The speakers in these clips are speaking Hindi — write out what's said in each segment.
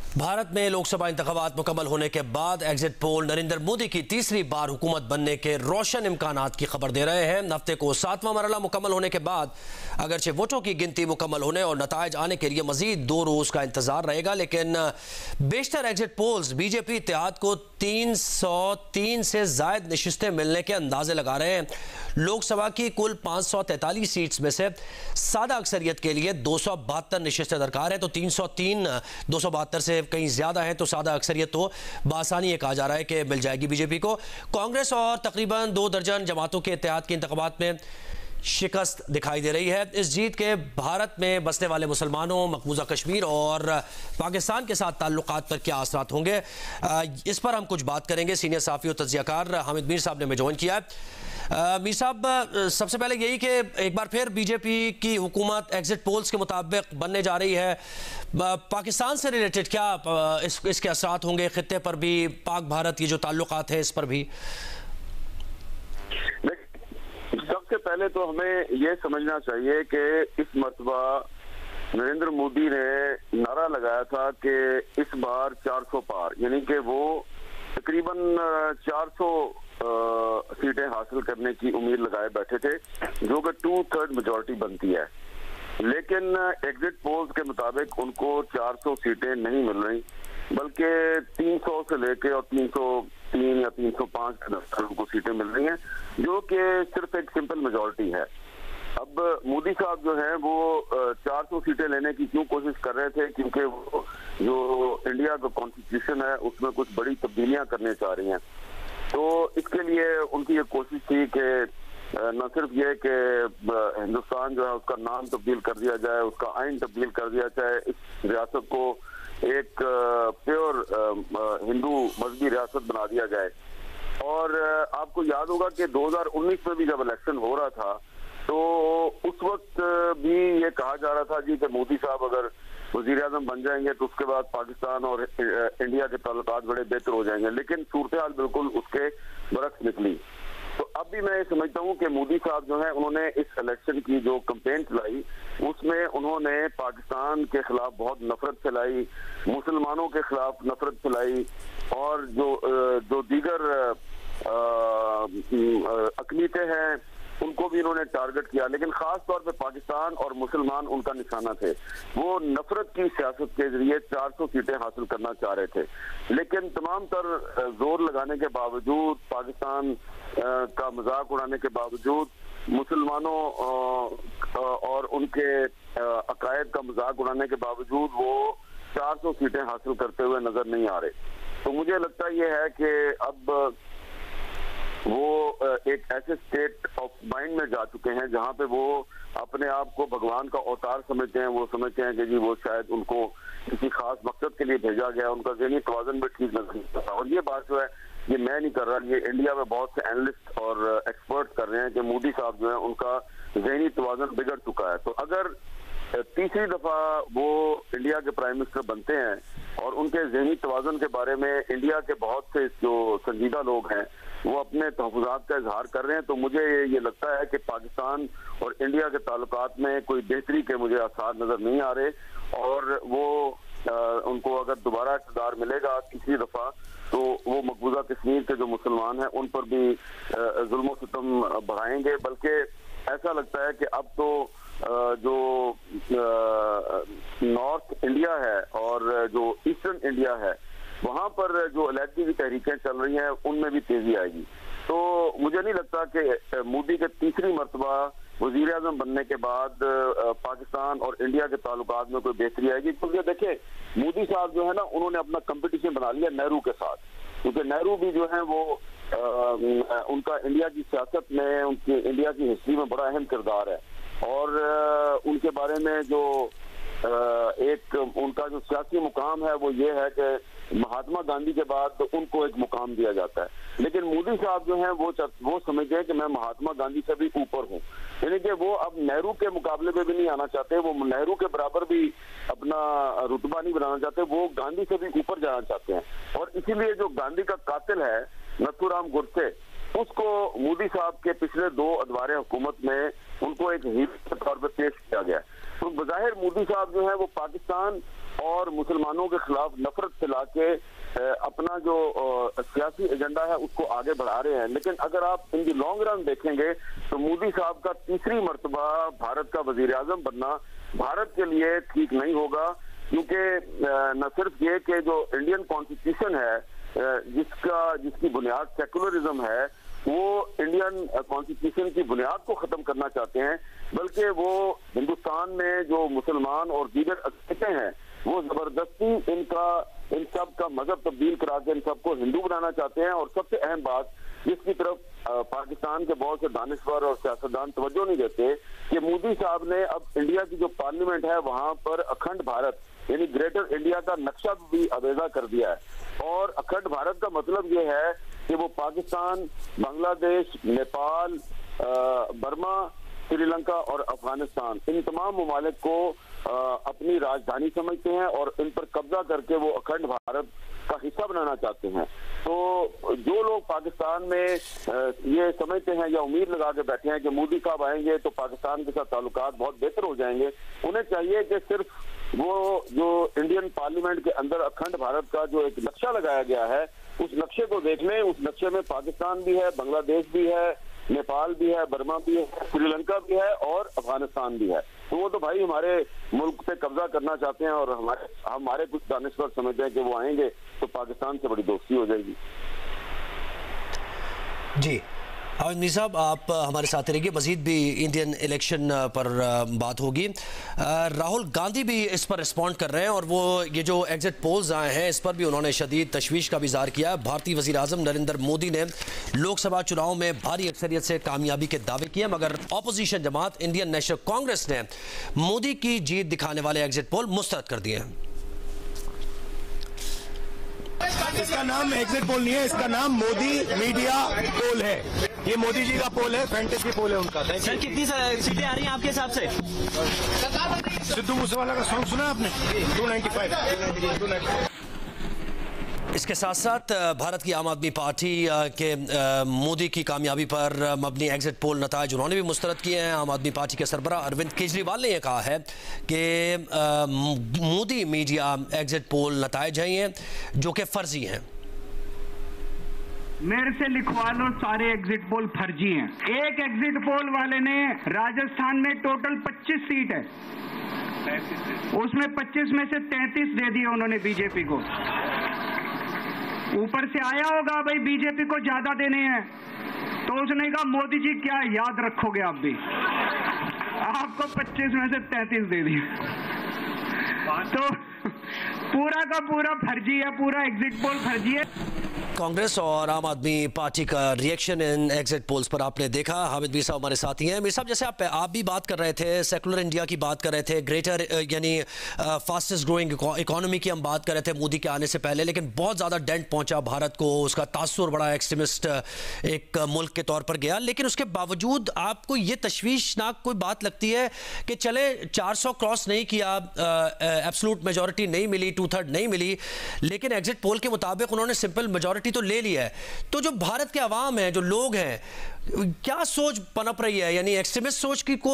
भारत में लोकसभा इंतखाबात मुकम्मल होने के बाद एग्जिट पोल नरेंद्र मोदी की तीसरी बार हुकूमत बनने के रोशन इम्कानात की खबर दे रहे हैं। हफ्ते को 7वां मरहला मुकम्मल होने के बाद अगरचे वोटों की गिनती मुकम्मल होने और नताइज आने के लिए मजीद 2 रोज़ का इंतजार रहेगा, लेकिन बेशतर एग्जिट पोल्स बीजेपी इत्तेहाद को 303 से जायद नशिस्तें मिलने के अंदाजे लगा रहे हैं। लोकसभा की कुल 543 सीट्स में से सादा अक्सरियत के लिए 272 नशिस्तें दरकार है, तो 303 272 से कहीं ज्यादा है, तो सादा अक्सरियत तो बासानी कहा जा रहा है कि मिल जाएगी बीजेपी को। कांग्रेस और तकरीबन 2 दर्जन जमातों के इत्तेहाद के इंतखाबात में शिकस्त दिखाई दे रही है। इस जीत के भारत में बसने वाले मुसलमानों, मकबूजा कश्मीर और पाकिस्तान के साथ ताल्लुकात पर क्या असरात होंगे, इस पर हम कुछ बात करेंगे। सीनियर साफ़ी और तज्ज़ियाकार हामिद मीर साहब ने हमें ज्वाइन किया है। मीर साहब, सबसे पहले यही कि एक बार फिर बीजेपी की हुकूमत एग्जिट पोल्स के मुताबिक बनने जा रही है। पाकिस्तान से रिलेटेड क्या इसके असरात होंगे, खित्ते पर भी, पाक भारत ये जो ताल्लुकात है इस पर भी? सबसे पहले तो हमें यह समझना चाहिए कि इस मरतबा नरेंद्र मोदी ने नारा लगाया था कि इस बार 400 पार, यानी कि वो तकरीबन 400 सीटें हासिल करने की उम्मीद लगाए बैठे थे, जो कि 2/3 मेजॉरिटी बनती है। लेकिन एग्जिट पोल्स के मुताबिक उनको 400 सीटें नहीं मिल रही, बल्कि 300 से लेके और 303 या 305 के दफ्तर उनको सीटें मिल रही हैं, जो कि सिर्फ एक सिंपल मेजॉरिटी है। अब मोदी साहब जो है वो 400 सीटें लेने की क्यों कोशिश कर रहे थे, क्योंकि वो जो इंडिया का कॉन्स्टिट्यूशन है उसमें कुछ बड़ी तब्दीलियां करने चाह रही हैं। तो इसके लिए उनकी ये कोशिश थी कि न सिर्फ ये कि हिंदुस्तान जो है उसका नाम तब्दील कर दिया जाए, उसका आइन तब्दील कर दिया जाए, इस रियासत को एक प्योर हिंदू मजहबी रियासत बना दिया जाए। और आपको याद होगा कि 2019 में भी जब इलेक्शन हो रहा था तो उस वक्त भी ये कहा जा रहा था जी कि मोदी साहब अगर वजीर आजम बन जाएंगे तो उसके बाद पाकिस्तान और इंडिया के ताल्लुकात बड़े बेहतर हो जाएंगे, लेकिन सूरत हाल बिल्कुल उसके बरक्स निकली। तो अब भी मैं ये समझता हूँ कि मोदी साहब जो है उन्होंने इस इलेक्शन की जो कैंपेन चलाई उसमें उन्होंने पाकिस्तान के खिलाफ बहुत नफरत फैलाई, मुसलमानों के खिलाफ नफरत फैलाई, और जो दीगर अकलीतें हैं उनको भी इन्होंने टारगेट किया, लेकिन खास तौर पे पाकिस्तान और मुसलमान उनका निशाना थे। वो नफरत की सियासत के जरिए 400 सीटें हासिल करना चाह रहे थे, लेकिन तमाम तर जोर लगाने के बावजूद, पाकिस्तान का मजाक उड़ाने के बावजूद, मुसलमानों और उनके अकायद का मजाक उड़ाने के बावजूद वो 400 सीटें हासिल करते हुए नजर नहीं आ रहे। तो मुझे लगता ये है कि अब वो एक ऐसे स्टेट ऑफ माइंड में जा चुके हैं जहां पे वो अपने आप को भगवान का अवतार समझते हैं। वो समझते हैं कि जी वो शायद उनको किसी खास मकसद के लिए भेजा गया, उनका ज़हनी तवाज़ुन भी ठीक नजर नहीं आता। और ये बात जो है ये मैं नहीं कर रहा, ये इंडिया में बहुत से एनालिस्ट और एक्सपर्ट कर रहे हैं कि मोदी साहब जो है उनका ज़हनी तवाज़ुन बिगड़ चुका है। तो अगर तीसरी दफा वो इंडिया के प्राइम मिनिस्टर बनते हैं और उनके ज़हनी तवाज़ुन के बारे में इंडिया के बहुत से जो संजीदा लोग हैं वो अपने तहफ़्फ़ुज़ात का इजहार कर रहे हैं, तो मुझे ये लगता है कि पाकिस्तान और इंडिया के ताल्लुकात में कोई बेहतरी के मुझे आसार नजर नहीं आ रहे। और वो उनको अगर दोबारा इक़्तिदार मिलेगा तीसरी दफा तो वो मकबूजा कश्मीर के जो मुसलमान हैं उन पर भी जुल्म सितम बढ़ाएंगे। बल्कि ऐसा लगता है कि अब तो जो नॉर्थ इंडिया है और जो ईस्टर्न इंडिया है वहां पर जो अलहदगी की तहरीकें चल रही हैं उनमें भी तेजी आएगी। तो मुझे नहीं लगता कि मोदी के तीसरी मरतबा वजीर आजम बनने के बाद पाकिस्तान और इंडिया के ताल्लुकात में कोई बेहतरी आएगी, क्योंकि देखिए मोदी साहब जो है ना उन्होंने अपना कंपटीशन बना लिया नेहरू के साथ, क्योंकि नेहरू भी जो है वो उनका इंडिया की सियासत में, उनकी इंडिया की हिस्ट्री में बड़ा अहम किरदार है। और उनके बारे में जो एक उनका जो सियासी मुकाम है वो ये है कि महात्मा गांधी के बाद उनको एक मुकाम दिया जाता है, लेकिन मोदी साहब जो हैं वो समझते हैं कि मैं महात्मा गांधी से भी ऊपर हूँ, यानी कि वो अब नेहरू के मुकाबले में भी नहीं आना चाहते, वो नेहरू के बराबर भी अपना रुतबा नहीं बनाना चाहते, वो गांधी से भी ऊपर जाना चाहते हैं। और इसीलिए जो गांधी का कातिल है नथुराम गोडसे, उसको मोदी साहब के पिछले 2 अदवारे हुकूमत में उनको एक हीरो के तौर पर पेश किया गया। तो बज़ाहिर मोदी साहब जो है वो पाकिस्तान और मुसलमानों के खिलाफ नफरत फैला के अपना जो सियासी एजेंडा है उसको आगे बढ़ा रहे हैं। लेकिन अगर आप इन दी लॉन्ग रन देखेंगे तो मोदी साहब का तीसरी मर्तबा भारत का वजीर आजम बनना भारत के लिए ठीक नहीं होगा, क्योंकि न सिर्फ ये कि जो इंडियन कॉन्स्टिट्यूशन है जिसकी बुनियाद सेकुलरिज्म है, वो इंडियन कॉन्स्टिट्यूशन की बुनियाद को खत्म करना चाहते हैं, बल्कि वो हिंदुस्तान में जो मुसलमान और दीगर अक़ीदे हैं वो जबरदस्ती इन सब का मजहब तब्दील करा के इन सबको हिंदू बनाना चाहते हैं। और सबसे अहम बात जिसकी तरफ पाकिस्तान के बहुत से दानिशवर और सियासतदान तवज्जो नहीं देते कि मोदी साहब ने अब इंडिया की जो पार्लियामेंट है वहां पर अखंड भारत यानी ग्रेटर इंडिया का नक्शा भी अवेजा कर दिया है। और अखंड भारत का मतलब ये है कि वो पाकिस्तान, बांग्लादेश, नेपाल, बर्मा, श्रीलंका और अफगानिस्तान इन तमाम ममालिक को अपनी राजधानी समझते हैं और इन पर कब्जा करके वो अखंड भारत का हिस्सा बनाना चाहते हैं। तो जो लोग पाकिस्तान में ये समझते हैं या उम्मीद लगा के बैठे हैं कि मोदी साहब आएंगे तो पाकिस्तान के साथ ताल्लुकात बहुत बेहतर हो जाएंगे, उन्हें चाहिए कि सिर्फ वो जो इंडियन पार्लियामेंट के अंदर अखंड भारत का जो एक नक्शा लगाया गया है उस नक्शे को देख लें। उस नक्शे में पाकिस्तान भी है, बांग्लादेश भी है, नेपाल भी है, बर्मा भी है, श्रीलंका भी है और अफगानिस्तान भी है। तो वो तो भाई हमारे मुल्क पे कब्जा करना चाहते हैं और हमारे कुछ दानिशवर समझते हैं कि वो आएंगे तो पाकिस्तान से बड़ी दोस्ती हो जाएगी। जी हामिद मीर साहब, आप हमारे साथ रहिए, मजीद भी इंडियन इलेक्शन पर बात होगी। राहुल गांधी भी इस पर रिस्पॉन्ड कर रहे हैं और वो ये जो एग्जिट पोल्स आए हैं इस पर भी उन्होंने शदीद तशवीश का भी इज़हार किया है। भारतीय वज़ीर आज़म नरेंद्र मोदी ने लोकसभा चुनाव में भारी अक्सरियत से कामयाबी के दावे किए, मगर अपोजिशन जमात इंडियन नेशनल कांग्रेस ने मोदी की जीत दिखाने वाले एग्जिट पोल मुस्तरद कर दिए हैं। इसका नाम एग्जिट पोल नहीं है, इसका नाम मोदी मीडिया पोल है। ये मोदी जी का पोल है, फैंटेसी पोल है उनका। सर कितनी सीटें आ रही हैं आपके हिसाब से? सिद्धू मूसेवाला का सॉन्ग सुना आपने? 295। इसके साथ साथ भारत की आम आदमी पार्टी के मोदी की कामयाबी पर मबनी एग्जिट पोल नताइज उन्होंने भी मुस्तरद किए हैं। आम आदमी पार्टी के सरबराह अरविंद केजरीवाल ने यह कहा है कि मोदी मीडिया एग्जिट पोल नताइज हैं जो कि फर्जी हैं। मेरे से लिखवा लो, सारे एग्जिट पोल फर्जी हैं। एक एग्जिट पोल वाले ने राजस्थान में टोटल 25 सीट है, उसमें 25 में से 33 दे दिए उन्होंने बीजेपी को। ऊपर से आया होगा भाई बीजेपी को ज्यादा देने हैं, तो उसने कहा मोदी जी क्या याद रखोगे आप भी, आपको 25 में से 33 दे दिए। तो पूरा का पूरा फर्जी है, पूरा एग्जिट पोल फर्जी है। कांग्रेस और आम आदमी पार्टी का रिएक्शन इन एग्जिट पोल्स पर आपने देखा। हामिद मीर साहब हमारे साथी हैं। मीर साहब, जैसे आप भी बात कर रहे थे, सेकुलर इंडिया की बात कर रहे थे, ग्रेटर यानी फास्टेस्ट ग्रोइंग इकोनॉमी की हम बात कर रहे थे मोदी के आने से पहले, लेकिन बहुत ज़्यादा डेंट पहुंचा भारत को, उसका तासुर बड़ा एक्सट्रीमिस्ट एक मुल्क के तौर पर गया। लेकिन उसके बावजूद आपको ये तशवीशनाक कोई बात लगती है कि चले 400 क्रॉस नहीं किया, एब्सोल्यूट मेजॉरिटी नहीं मिली, 2/3 नहीं मिली, लेकिन एग्जिट पोल के मुताबिक उन्होंने सिंपल मेजॉरिटी तो ले लिया है। तो जो भारत के अवाम है, जो लोग हैं, क्या सोच पनप रही है? यानी एक्सट्रीमिस्ट सोच की को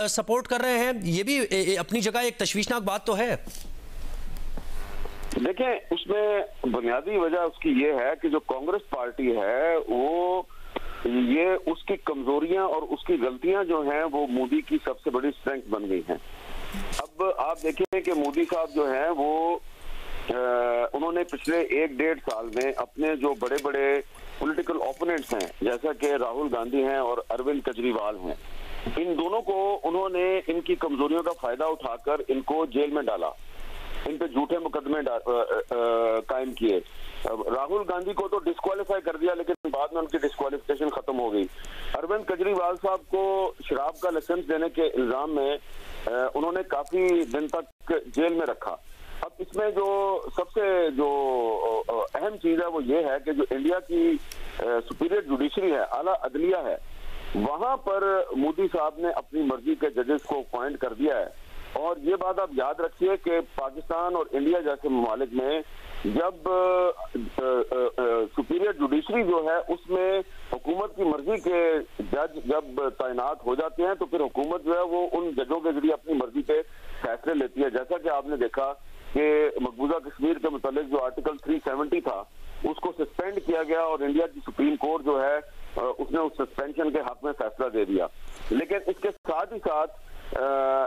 सपोर्ट कर रहे हैं। ये भी अपनी जगह एक तशवीशनाक बात तो है। देखें, उसमें बुनियादी वजह उसकी ये है कि जो कांग्रेस पार्टी है वो ये उसकी कमजोरियां और उसकी गलतियां जो हैं वो मोदी की सबसे बड़ी स्ट्रेंथ बन गई हैं। अब आप देखिए कि मोदी साहब जो हैं वो उन्होंने पिछले 1-1.5 साल में अपने जो बड़े बड़े पॉलिटिकल ओपोनेंट्स हैं, जैसा कि राहुल गांधी हैं और अरविंद केजरीवाल हैं, इन दोनों को उन्होंने इनकी कमजोरियों का फायदा उठाकर इनको जेल में डाला, इन पे झूठे मुकदमे कायम किए। राहुल गांधी को तो डिस्क्वालीफाई कर दिया, लेकिन बाद में उनकी डिस्क्वालिफिकेशन खत्म हो गई। अरविंद केजरीवाल साहब को शराब का लाइसेंस देने के इल्जाम में उन्होंने काफी दिन तक जेल में रखा। अब इसमें जो सबसे जो अहम चीज है वो ये है कि जो इंडिया की सुपीरियर जुडिशरी है, आला अदलिया है, वहां पर मोदी साहब ने अपनी मर्जी के जजेस को अपॉइंट कर दिया है। और ये बात आप याद रखिए कि पाकिस्तान और इंडिया जैसे ममालिक में जब सुपीरियर जुडिशरी जो है उसमें हुकूमत की मर्जी के जज जब तैनात हो जाते हैं तो फिर हुकूमत जो है वो उन जजों के जरिए अपनी मर्जी पे फैसले लेती है। जैसा कि आपने देखा कि मकबूजा कश्मीर के मुतालिक जो आर्टिकल 370 था उसको सस्पेंड किया गया और इंडिया की सुप्रीम कोर्ट जो है उसने उस सस्पेंशन के हक में फैसला दे दिया। लेकिन इसके साथ ही साथ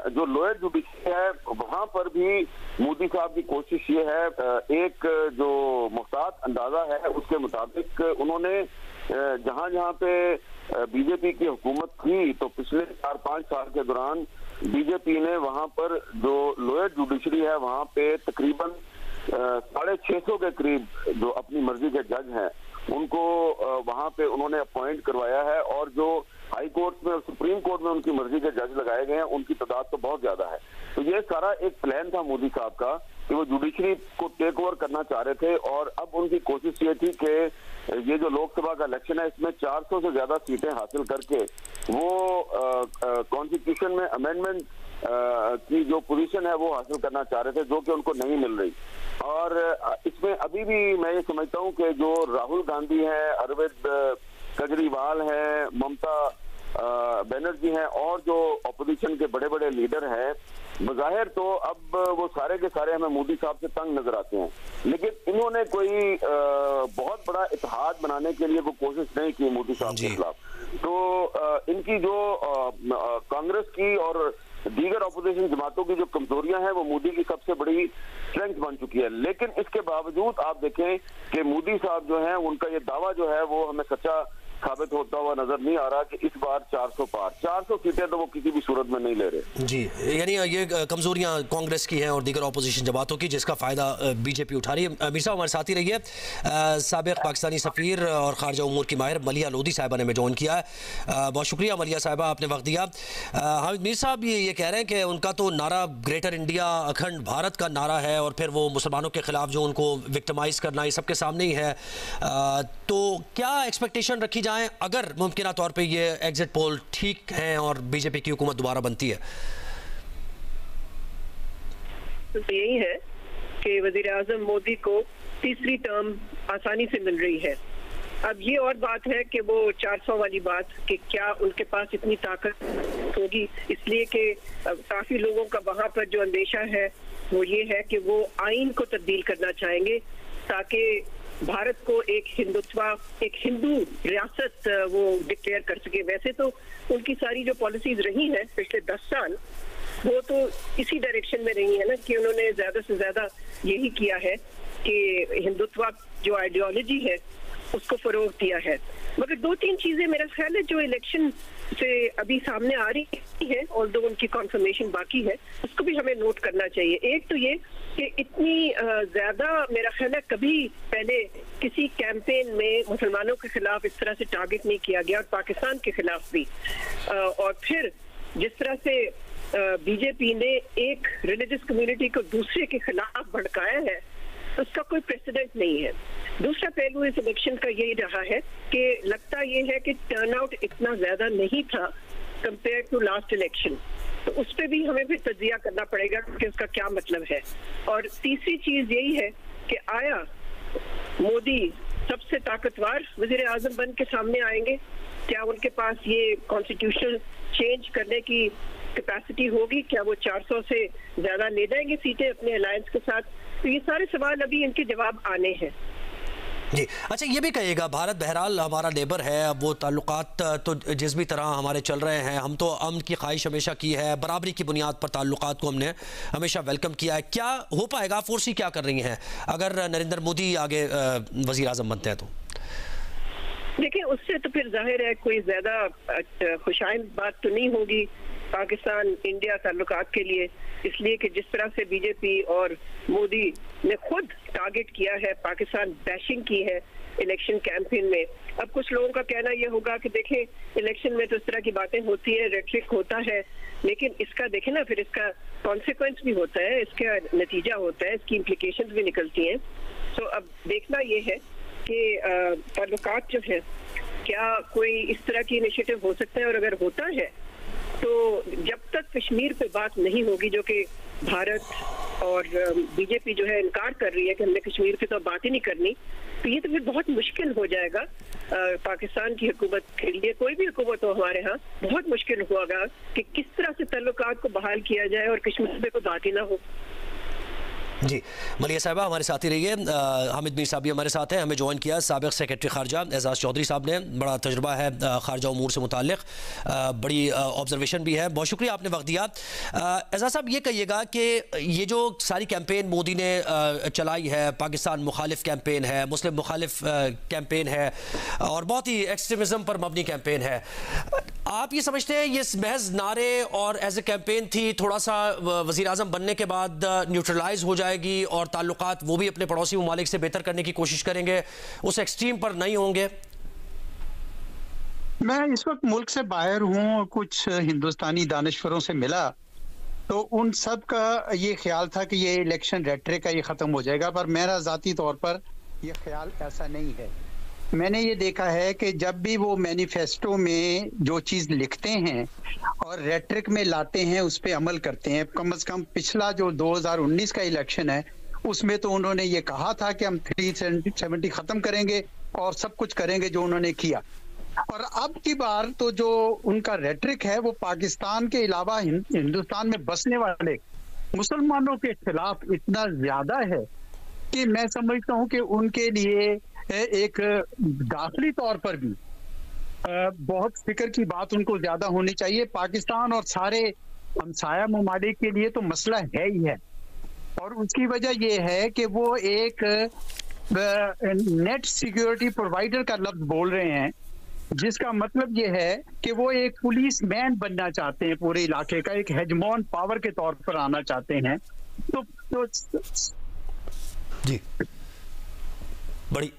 जो लोअर जुडिशरी है वहां पर भी मोदी साहब की कोशिश ये है, एक जो मुफ्तात अंदाजा है उसके मुताबिक उन्होंने जहां जहां पे बीजेपी की हुकूमत थी तो पिछले 4-5 साल के दौरान बीजेपी ने वहां पर जो लोअर जुडिशरी है वहां पे तकरीबन 650 के करीब जो अपनी मर्जी के जज हैं उनको वहां पे उन्होंने अपॉइंट करवाया है और जो हाई कोर्ट में और सुप्रीम कोर्ट में उनकी मर्जी के जज लगाए गए हैं उनकी तादाद तो बहुत ज्यादा है। तो ये सारा एक प्लान था मोदी साहब का कि वो जुडिशरी को टेक ओवर करना चाह रहे थे और अब उनकी कोशिश ये थी कि ये जो लोकसभा का इलेक्शन है इसमें 400 से ज्यादा सीटें हासिल करके वो कॉन्स्टिट्यूशन में अमेंडमेंट की जो पोजीशन है वो हासिल करना चाह रहे थे जो कि उनको नहीं मिल रही। और इसमें अभी भी मैं ये समझता हूँ कि जो राहुल गांधी हैं, अरविंद केजरीवाल हैं, ममता बनर्जी हैं और जो ऑपोजिशन के बड़े बड़े लीडर हैं, बज़ाहिर तो अब वो सारे के सारे हमें मोदी साहब से तंग नजर आते हैं, लेकिन इन्होंने कोई बहुत बड़ा इत्तेहाद बनाने के लिए वो कोशिश नहीं की मोदी साहब के खिलाफ। तो इनकी जो कांग्रेस की और दीगर ऑपोजिशन जमातों की जो कमजोरियां हैं वो मोदी की सबसे बड़ी स्ट्रेंथ बन चुकी है। लेकिन इसके बावजूद आप देखें कि मोदी साहब जो हैं उनका ये दावा जो है वो हमें सच्चा साबित होता हुआ नजर नहीं आ रहा कि इस बार 400 पार 400 सीटें तो वो किसी भी सूरत में नहीं ले रहे। जी, यानी ये कमजोरियां कांग्रेस की हैं और दीगर ऑपोजिशन जमातों की जिसका फायदा बीजेपी उठा रही है। मीर साहब हमारे साथ ही रहिए। साबिक पाकिस्तानी सफीर और खारजा उमूर की माहिर मलिया लोधी साहिबा ने हमें ज्वाइन किया है। बहुत शुक्रिया मलिया साहिबा, आपने वक्त दिया। हामिद मीर साहब ये कह रहे हैं कि उनका तो नारा ग्रेटर इंडिया अखंड भारत का नारा है और फिर वो मुसलमानों के खिलाफ जो उनको विक्टिमाइज करना ये सबके सामने ही है। तो क्या एक्सपेक्टेशन रखी जाए अगर मुमकिन तौर पे ये एग्जिट पोल ठीक है और बीजेपी की हुकूमत दोबारा बनती है? तो यही है कि वजीर आजम मोदी को तीसरी टर्म आसानी से मिल रही है। अब ये और बात है कि वो 400 वाली बात कि क्या उनके पास इतनी ताकत होगी, इसलिए कि काफी लोगों का वहां पर जो अंदेशा है वो ये है कि वो आइन को तब्दील करना चाहेंगे ताकि भारत को एक हिंदू रियासत वो डिक्लेयर कर सके। वैसे तो उनकी सारी जो पॉलिसीज रही हैं पिछले 10 साल वो तो इसी डायरेक्शन में रही है ना कि उन्होंने ज्यादा से ज्यादा यही किया है कि हिंदुत्व जो आइडियोलॉजी है उसको फरोग दिया है। मगर 2-3 चीजें मेरा ख्याल है जो इलेक्शन से अभी सामने आ रही है और जो उनकी कॉन्फर्मेशन बाकी है उसको भी हमें नोट करना चाहिए। एक तो ये कि इतनी ज्यादा मेरा ख्याल है कभी पहले किसी कैंपेन में मुसलमानों के खिलाफ इस तरह से टारगेट नहीं किया गया और पाकिस्तान के खिलाफ भी। और फिर जिस तरह से बीजेपी ने एक रिलीजियस कम्युनिटी को दूसरे के खिलाफ भड़काया है उसका कोई प्रेसिडेंट नहीं है। दूसरा पहलू इस इलेक्शन का यही रहा है कि लगता ये है कि टर्नआउट इतना ज्यादा नहीं था कंपेयर टू लास्ट इलेक्शन, तो उस पर भी हमें भी तजिया करना पड़ेगा कि उसका क्या मतलब है। और तीसरी चीज यही है कि आया मोदी सबसे ताकतवर वजीर आजम बन के सामने आएंगे, क्या उनके पास ये कॉन्स्टिट्यूशन चेंज करने की कैपेसिटी होगी, क्या वो 400 से ज्यादा ले जाएंगे सीटें अपने अलायंस के साथ? तो ये सारे सवाल अभी इनके जवाब आने हैं। जी, अच्छा ये भी कहिएगा, भारत बहरहाल हमारा नेबर है, अब वो ताल्लुकात तो जिस भी तरह हमारे चल रहे हैं, हम तो अमन की ख्वाहिश हमेशा की है, बराबरी की बुनियाद पर ताल्लुकात को हमने हमेशा वेलकम किया है। क्या हो पाएगा, फोर्सी क्या कर रही हैं अगर नरेंद्र मोदी आगे वजीर आजम बनते हैं? तो देखिए उससे तो फिर जाहिर है कोई ज्यादा खुशाइन बात तो नहीं होगी पाकिस्तान इंडिया ताल्लुकात के लिए, इसलिए कि जिस तरह से बीजेपी और मोदी ने खुद टारगेट किया है, पाकिस्तान बैशिंग की है इलेक्शन कैंपेन में। अब कुछ लोगों का कहना यह होगा कि देखें इलेक्शन में तो इस तरह की बातें होती है, रेटरिक होता है, लेकिन इसका देखें ना फिर इसका कॉन्सिक्वेंस भी होता है, इसका नतीजा होता है, इसकी इम्प्लीकेशंस भी निकलती हैं। तो अब देखना ये है कि ताल्लुकात जो है क्या कोई इस तरह की इनिशिएटिव हो सकता है, और अगर होता है तो जब तक कश्मीर पे बात नहीं होगी, जो कि भारत और बीजेपी जो है इनकार कर रही है कि हमने कश्मीर की तो बात ही नहीं करनी, तो ये तो फिर बहुत मुश्किल हो जाएगा पाकिस्तान की हुकूमत के लिए, कोई भी हुकूमत हो हमारे यहाँ, बहुत मुश्किल होगा कि किस तरह से ताल्लुकात को बहाल किया जाए और कश्मीर पे कोई बात ही ना हो। जी, मलिया साहिबा हमारे साथ ही रही है। हामिद मीर साहब भी हमारे साथ हैं, हमें ज्वाइन किया साबिक़ सेक्रेटरी खारजा एजाज़ चौधरी साहब ने। बड़ा तजुर्बा है खारजा उमूर से मुताल्लिक़, बड़ी ऑब्जर्वेशन भी है। बहुत शुक्रिया आपने वक्त दिया। एजाज़ साहब ये कहिएगा कि ये जो सारी कैंपेन मोदी ने चलाई है, पाकिस्तान मुखालिफ कैंपेन है, मुस्लिम मुखालिफ कैंपेन है और बहुत ही एक्सट्रीमिज़म पर मबनी कैंपेन है, आप ये समझते हैं ये महज नारे और एज ए कैंपेन थी, थोड़ा सा वज़ीर आज़म बनने के बाद न्यूट्रलाइज हो जाएगी और ताल्लुकात वो भी अपने पड़ोसी ममालिक से बेहतर करने की कोशिश करेंगे, उस एक्सट्रीम पर नहीं होंगे? मैं इस वक्त मुल्क से बाहर हूँ, कुछ हिंदुस्तानी दानिशवरों से मिला तो उन सब का ये ख्याल था कि ये इलेक्शन रेटरिक का ये ख़त्म हो जाएगा, पर मेरा ज़ाती तौर पर ये ख्याल ऐसा नहीं है। मैंने ये देखा है कि जब भी वो मैनिफेस्टो में जो चीज़ लिखते हैं और रेटरिक में लाते हैं उस पर अमल करते हैं। कम से कम पिछला जो 2019 का इलेक्शन है उसमें तो उन्होंने ये कहा था कि हम 370 ख़त्म करेंगे और सब कुछ करेंगे जो उन्होंने किया। और अब की बार तो जो उनका रेटरिक है वो पाकिस्तान के अलावा हिंदुस्तान में बसने वाले मुसलमानों के खिलाफ इतना ज्यादा है कि मैं समझता हूँ कि उनके लिए एक दाखिली तौर पर भी बहुत फिक्र की बात उनको ज्यादा होनी चाहिए। पाकिस्तान और सारे हमसाया ममालिक के लिए तो मसला है ही है, और उसकी वजह ये है कि वो एक नेट सिक्योरिटी प्रोवाइडर का लफ्ज बोल रहे हैं, जिसका मतलब ये है कि वो एक पुलिस मैन बनना चाहते हैं, पूरे इलाके का एक हेजमोन पावर के तौर पर आना चाहते हैं। तो जी बड़ी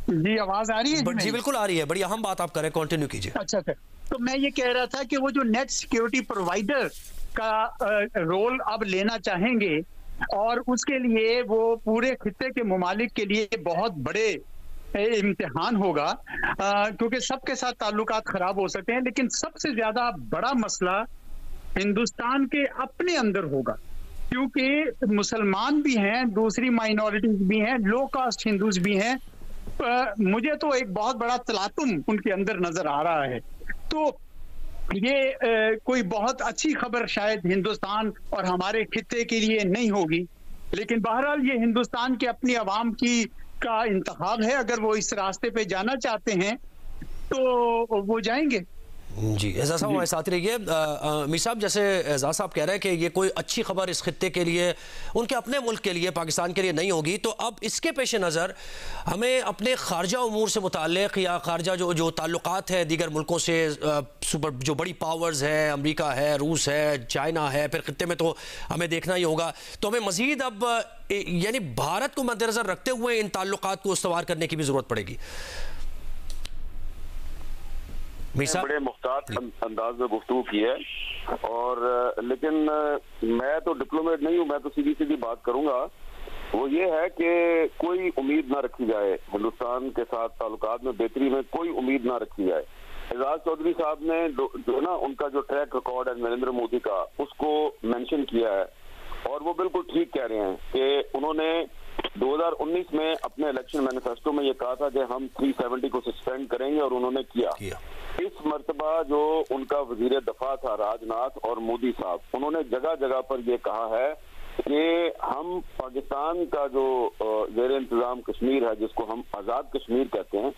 जी आवाज आ रही है? जी बिल्कुल आ रही है, बड़ी अहम बात आप करें, कंटिन्यू कीजिए। अच्छा सर, तो मैं ये कह रहा था कि वो जो नेट सिक्योरिटी प्रोवाइडर का रोल अब लेना चाहेंगे और उसके लिए वो पूरे खित्ते के ममालिक के लिए बहुत बड़े इम्तिहान होगा, क्योंकि सबके साथ ताल्लुकात खराब हो सकते हैं, लेकिन सबसे ज्यादा बड़ा मसला हिंदुस्तान के अपने अंदर होगा, क्योंकि मुसलमान भी हैं, दूसरी माइनॉरिटीज भी हैं, लो कास्ट हिंदूज भी हैं। मुझे तो एक बहुत बड़ा तलातुम उनके अंदर नजर आ रहा है। तो ये कोई बहुत अच्छी खबर शायद हिंदुस्तान और हमारे खित्ते के लिए नहीं होगी, लेकिन बहरहाल ये हिंदुस्तान के अपनी आवाम का इंतखाब है। अगर वो इस रास्ते पे जाना चाहते हैं तो वो जाएंगे। जी एजाज साहब हमारे साथ रहिए। मीर साहब, जैसे एजाज साहब कह रहे हैं कि ये कोई अच्छी खबर इस खित्ते के लिए, उनके अपने मुल्क के लिए, पाकिस्तान के लिए नहीं होगी, तो अब इसके पेश नज़र हमें अपने खारजा उमूर से मुताल्लिक़ या खारजा जो ताल्लुकात है दीगर मुल्कों से, जो बड़ी पावर्स हैं, अमेरिका है, रूस है, चाइना है, फिर खित्ते में तो हमें देखना ही होगा, तो हमें मज़ीद अब यानी भारत को मद्देनज़र रखते हुए इन ताल्लुकात को उस्तवार करने की भी ज़रूरत पड़ेगी। बड़े मुख्तार अंदाज में गुफ्तगू की है, और लेकिन मैं तो डिप्लोमेट नहीं हूँ, मैं तो सीधी सीधी बात करूंगा। वो ये है कि कोई उम्मीद ना रखी जाए, हिंदुस्तान के साथ ताल्लुकात में बेहतरी में कोई उम्मीद ना रखी जाए। एजाज चौधरी साहब ने जो ना उनका जो ट्रैक रिकॉर्ड है नरेंद्र मोदी का, उसको मेंशन किया है, और वो बिल्कुल ठीक कह रहे हैं कि उन्होंने 2019 में अपने इलेक्शन मैनिफेस्टो में ये कहा था कि हम 370 को सस्पेंड करेंगे, और उन्होंने किया। इस मर्तबा जो उनका वजीर दफा था राजनाथ और मोदी साहब, उन्होंने जगह जगह पर ये कहा है कि हम पाकिस्तान का जो ज़ेर इंतजाम कश्मीर है, जिसको हम आज़ाद कश्मीर कहते हैं,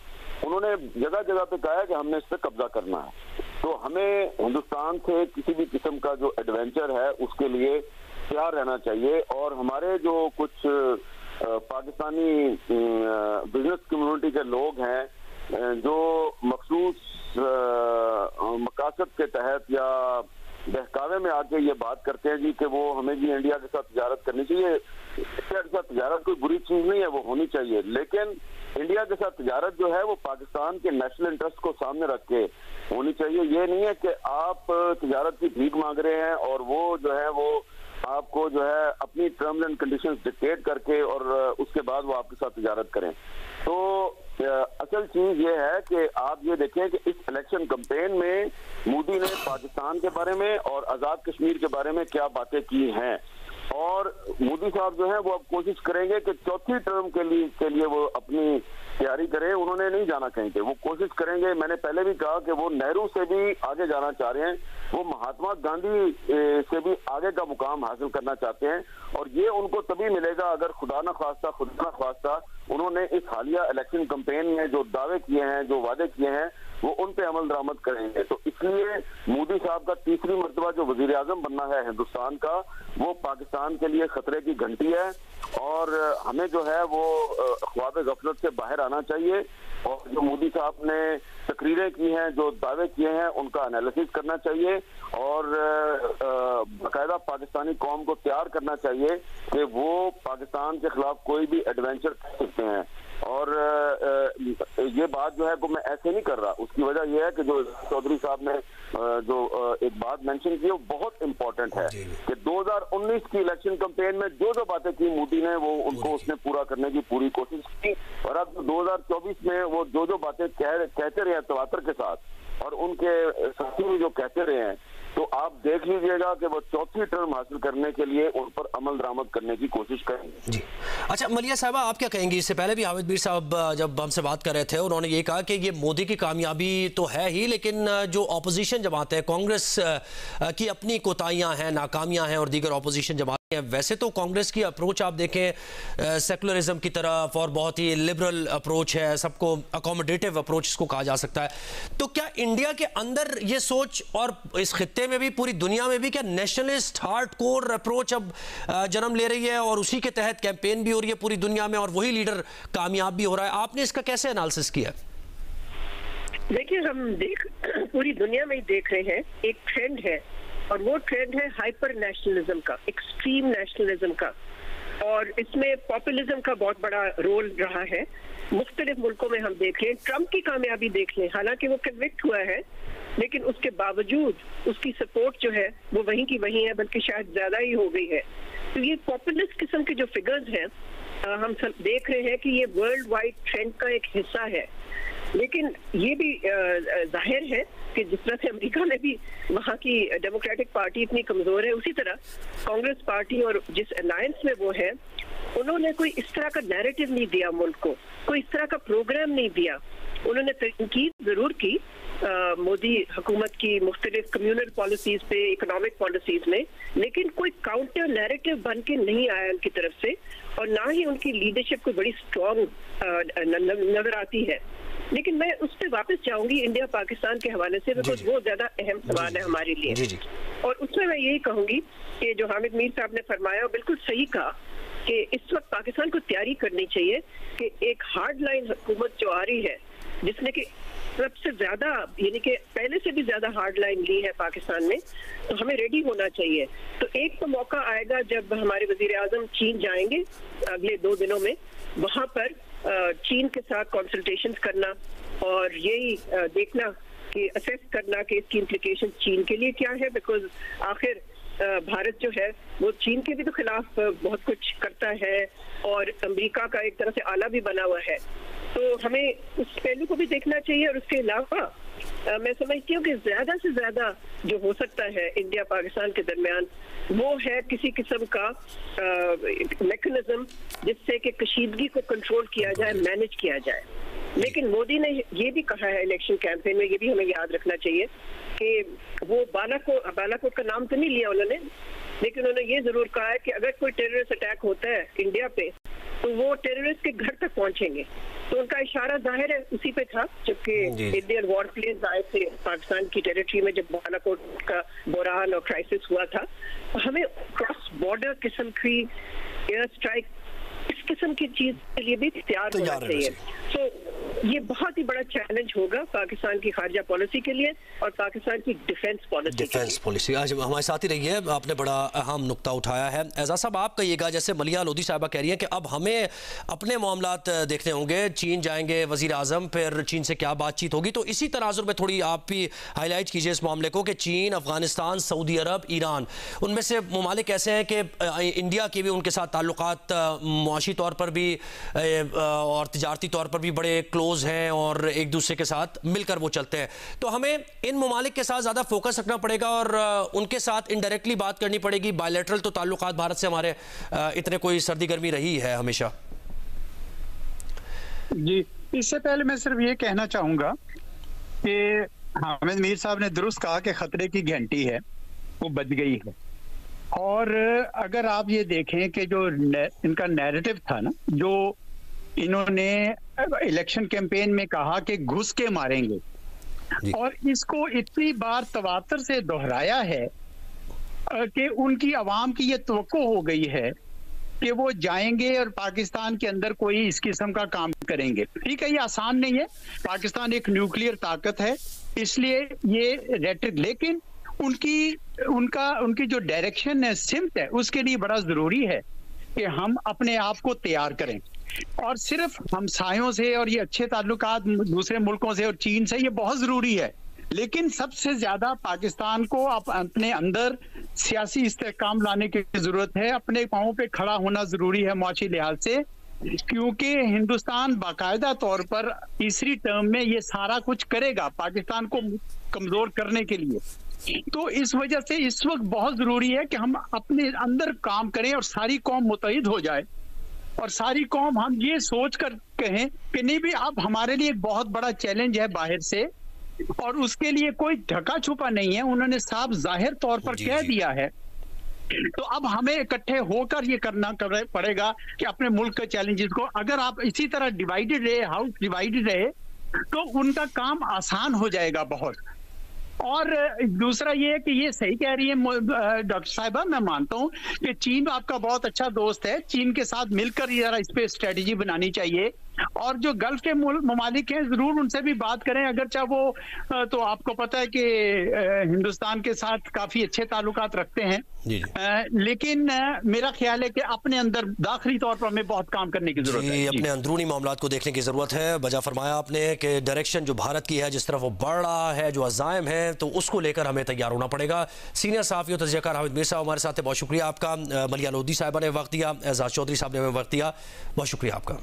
उन्होंने जगह जगह पे कहा है कि हमने इस पर कब्जा करना है। तो हमें हिंदुस्तान से किसी भी किस्म का जो एडवेंचर है उसके लिए तैयार रहना चाहिए, और हमारे जो कुछ पाकिस्तानी बिजनेस कम्युनिटी के लोग हैं जो मखसूस मकासद के तहत या बहकावे में आके ये बात करते हैं जी कि वो हमें भी इंडिया के साथ तिजारत करनी चाहिए। इंडिया के साथ तिजारत कोई बुरी चीज नहीं है, वो होनी चाहिए, लेकिन इंडिया के साथ तिजारत जो है वो पाकिस्तान के नेशनल इंटरेस्ट को सामने रख के होनी चाहिए। ये नहीं है कि आप तिजारत की भीख मांग रहे हैं और वो जो है वो आपको जो है अपनी टर्म्स एंड कंडीशंस डिक्टेट करके और उसके बाद वो आपके साथ तिजारत करें। तो असल चीज ये है कि आप ये देखें कि इस इलेक्शन कैंपेन में मोदी ने पाकिस्तान के बारे में और आजाद कश्मीर के बारे में क्या बातें की हैं, और मोदी साहब जो है वो अब कोशिश करेंगे कि चौथी टर्म के लिए वो अपनी तैयारी करें। उन्होंने नहीं जाना कहीं पे, वो कोशिश करेंगे। मैंने पहले भी कहा कि वो नेहरू से भी आगे जाना चाह रहे हैं, वो महात्मा गांधी से भी आगे का मुकाम हासिल करना चाहते हैं, और ये उनको तभी मिलेगा अगर खुदा न खास्ता उन्होंने इस हालिया इलेक्शन कैंपेन में जो दावे किए हैं, जो वादे किए हैं, वो उन पे अमल दरामद करेंगे। तो इसलिए मोदी साहब का तीसरी मर्तबा जो वजीर आजम बनना है हिंदुस्तान का, वो पाकिस्तान के लिए खतरे की घंटी है, और हमें जो है वो ख्वाब गफलत से बाहर आना चाहिए, और जो मोदी साहब ने तकरीरें की हैं, जो दावे किए हैं, उनका एनालिसिस करना चाहिए, और बाकायदा पाकिस्तानी कौम को तैयार करना चाहिए कि वो पाकिस्तान के खिलाफ कोई भी एडवेंचर कर सकते हैं। और ये बात जो है वो मैं ऐसे नहीं कर रहा, उसकी वजह यह है कि जो चौधरी साहब ने जो एक बात मेंशन की, वो बहुत इंपॉर्टेंट है कि 2019 की इलेक्शन कैंपेन में जो बातें की मोदी ने, वो उनको उसने पूरा करने की पूरी कोशिश की, और अब 2024 में वो जो बातें कहते रहे हैं तवातर के साथ, और उनके साथी भी जो कहते रहे हैं, तो आप देख लीजिएगा कि वो चौथी टर्म हासिल करने के लिए उन पर अमल दरामद करने की कोशिश करेंगे। जी अच्छा, मलिया साहबा आप क्या कहेंगी? इससे पहले भी हामिद मीर साहब जब हमसे बात कर रहे थे, उन्होंने ये कहा कि ये मोदी की कामयाबी तो है ही, लेकिन जो ऑपोजिशन जमातें हैं, कांग्रेस की अपनी कोताहियां हैं, नाकामियां हैं, और दीगर ऑपोजिशन जमातें हैं। वैसे तो कांग्रेस की अप्रोच आप देखें सेकुलरिज्म की तरफ, और बहुत ही लिबरल अप्रोच है, सबको अकोमोडेटिव अप्रोच इसको कहा जा सकता है। तो क्या इंडिया के अंदर ये सोच, और इस खित्ते में भी, पूरी दुनिया में भी, क्या नेशनलिस्ट हार्डकोर अप्रोच अब जन्म ले रही है, और उसी के तहत कैंपेन भी हो रही है पूरी दुनिया में, और वही लीडर कामयाब भी हो रहा है? आपने इसका कैसे एनालिसिस किया? देखिए, हम पूरी दुनिया में ही देख रहे हैं एक ट्रेंड है, और वो ट्रेंड है हाइपर नेशनलिज्म का, एक्सट्रीम नेशनलिज्म का, और इसमें पॉपुलिज्म का बहुत बड़ा रोल रहा है। मुख्तलिफ मुल्कों में हम देख लें, ट्रंप की कामयाबी देख लें, हालांकि वो कन्विक्ट हुआ है, लेकिन उसके बावजूद उसकी सपोर्ट जो है वो वहीं की वहीं है, बल्कि शायद ज्यादा ही हो गई है। तो ये पॉपुलिस्ट किस्म के जो फिगर्स हैं, हम सब देख रहे हैं कि ये वर्ल्ड वाइड ट्रेंड का एक हिस्सा है। लेकिन ये भी जाहिर है कि जिस तरह से अमेरिका में भी वहाँ की डेमोक्रेटिक पार्टी इतनी कमजोर है, उसी तरह कांग्रेस पार्टी और जिस अलायंस में वो है, उन्होंने कोई इस तरह का नैरेटिव नहीं दिया मुल्क को, कोई इस तरह का प्रोग्राम नहीं दिया। उन्होंने तनकीद जरूर की मोदी हुकूमत की मुख्तलिफ कम्युनल पॉलिसीज पे, इकोनॉमिक पॉलिसीज में, लेकिन कोई काउंटर नैरेटिव बन के नहीं आया उनकी तरफ से, और ना ही उनकी लीडरशिप कोई बड़ी स्ट्रॉन्ग नजर आती है। लेकिन मैं उस पर वापस जाऊंगी इंडिया पाकिस्तान के हवाले से, बिकॉज वो ज्यादा अहम सवाल है हमारे लिए। और उसमें मैं यही कहूंगी कि जो हामिद मीर साहब ने फरमाया, बिल्कुल सही कहा कि इस वक्त पाकिस्तान को तैयारी करनी चाहिए कि एक हार्ड लाइन हुकूमत जो आ रही है, जिसने कि सबसे ज्यादा, यानी कि पहले से भी ज्यादा हार्ड लाइन ली है पाकिस्तान में, तो हमें रेडी होना चाहिए। तो एक तो मौका आएगा जब हमारे वजीर आजम चीन जाएंगे अगले 2 दिनों में, वहां पर चीन के साथ कंसल्टेशन करना, और यही देखना कि असेस करना कि इसकी इम्प्लीकेशन चीन के लिए क्या है, बिकॉज आखिर भारत जो है वो चीन के भी तो खिलाफ बहुत कुछ करता है, और अमेरिका का एक तरह से आला भी बना हुआ है। तो हमें उस पहलू को भी देखना चाहिए। और उसके अलावा मैं समझती हूँ कि ज्यादा से ज्यादा जो हो सकता है इंडिया पाकिस्तान के दरमियान, वो है किसी किस्म का मैकेनिज्म जिससे कि कशीदगी को कंट्रोल किया जाए, मैनेज किया जाए। लेकिन मोदी ने ये भी कहा है इलेक्शन कैंपेन में, ये भी हमें याद रखना चाहिए कि वो बालाकोट का नाम तो नहीं लिया उन्होंने, लेकिन उन्होंने ये जरूर कहा है कि अगर कोई टेररिस्ट अटैक होता है इंडिया पे, तो वो टेररिस्ट के घर तक पहुंचेंगे। तो उनका इशारा जाहिर है उसी पे था, जबकि इंडियन वॉर प्लेन्स आए थे पाकिस्तान की टेरिटरी में जब बालाकोट का बुरहान और क्राइसिस हुआ था। हमें क्रॉस बॉर्डर किस्म की एयर स्ट्राइक, इस किस्म की चीज के लिए भी तैयार होना चाहिए। तो ये बहुत ही बड़ा चैलेंज होगा पाकिस्तान की खारजा पॉलिसी के लिए और पाकिस्तान की डिफेंस पॉलिसी। आज हमारे साथ ही रही है, आपने बड़ा अहम नुक्ता उठाया है। एजाज साहब, आप कहिएगा, जैसे मलिया लोधी साहिबा कह रही है कि अब हमें अपने मामलात देखने होंगे, चीन जाएंगे वजीर आजम, फिर चीन से क्या बातचीत होगी, तो इसी तनाजुर में थोड़ी आप भी हाईलाइट कीजिए इस मामले को कि चीन, अफगानिस्तान, सऊदी अरब, ईरान, उनमें से ममालिक ऐसे हैं कि इंडिया के भी उनके साथ ताल्लुकात मुआशी तौर पर भी और तिजारती तौर पर भी बड़े क्लोज हैं और एक दूसरे के साथ मिलकर वो चलते हैं। तो हमें इन ममालिक के साथ ज़्यादा फोकस रखना पड़ेगा और उनके साथ इनडायरेक्टली बात करनी पड़ेगी। बायलैटरल तो ताल्लुकात भारत से हमारे इतने कोई सर्दी गर्मी रही है हमेशा। जी, इससे पहले मैं सिर्फ ये कहना चाहूँगा कि हामिद मीर साहब ने दुरुस्त कहा कि खतरे की घंटी है वो बज गई है। और अगर आप ये देखें कि जो इनका नैरेटिव था ना, जो इन्होंने इलेक्शन कैंपेन में कहा कि घुस के मारेंगे, और इसको इतनी बार तवातर से दोहराया है कि उनकी आवाम की ये तवक्को हो गई है कि वो जाएंगे और पाकिस्तान के अंदर कोई इस किस्म का काम करेंगे। ठीक है, ये आसान नहीं है, पाकिस्तान एक न्यूक्लियर ताकत है, इसलिए ये रेटरिक, लेकिन उनकी जो डायरेक्शन है, सिमत है, उसके लिए बड़ा जरूरी है कि हम अपने आप को तैयार करें। और सिर्फ हमसायों से और ये अच्छे ताल्लुकात दूसरे मुल्कों से और चीन से, ये बहुत जरूरी है, लेकिन सबसे ज्यादा पाकिस्तान को अपने अंदर सियासी इस्तेहकाम लाने की जरूरत है, अपने पांवों पे खड़ा होना जरूरी है मुआशी लिहाज से, क्योंकि हिंदुस्तान बाकायदा तौर पर तीसरी टर्म में ये सारा कुछ करेगा पाकिस्तान को कमजोर करने के लिए। तो इस वजह से इस वक्त बहुत जरूरी है कि हम अपने अंदर काम करें और सारी कौम मुत्तहिद हो जाए, और सारी कौम हम ये सोच कर कहें कि नहीं भी अब हमारे लिए एक बहुत बड़ा चैलेंज है बाहर से, और उसके लिए कोई ढका छुपा नहीं है, उन्होंने साफ जाहिर तौर पर कह दिया है। तो अब हमें इकट्ठे होकर ये करना पड़ेगा कि अपने मुल्क के चैलेंजेस को, अगर आप इसी तरह डिवाइडेड रहे, हाउस डिवाइडेड रहे, तो उनका काम आसान हो जाएगा बहुत। और दूसरा ये है कि ये सही कह रही है डॉक्टर साहिबा, मैं मानता हूँ कि चीन आपका बहुत अच्छा दोस्त है, चीन के साथ मिलकर जरा इस पे स्ट्रेटजी बनानी चाहिए, और जो गल्फ के ममालिक हैं जरूर उनसे भी बात करें, अगर चाहे वो तो आपको पता है कि हिंदुस्तान के साथ काफी अच्छे ताल्लुकात रखते हैं, लेकिन मेरा ख्याल है कि अपने अंदर दाखिली तौर पर हमें बहुत काम करने की जरूरत है। अपने अंदरूनी मामलात को देखने की जरूरत है। बजा फरमाया आपने कि डायरेक्शन जो भारत की है, जिस तरफ वो बढ़ रहा है, जो अज़ाइम है, तो उसको लेकर हमें तैयार होना पड़ेगा। सीनियर सहाफ़ी और तजज़ियाकार हामिद मीर साहब हमारे साथ है, बहुत शुक्रिया आपका। मलिया लोधी साहिबा ने वक्त दिया, एजाज चौधरी साहब ने हमें वक्त दिया, बहुत शुक्रिया आपका।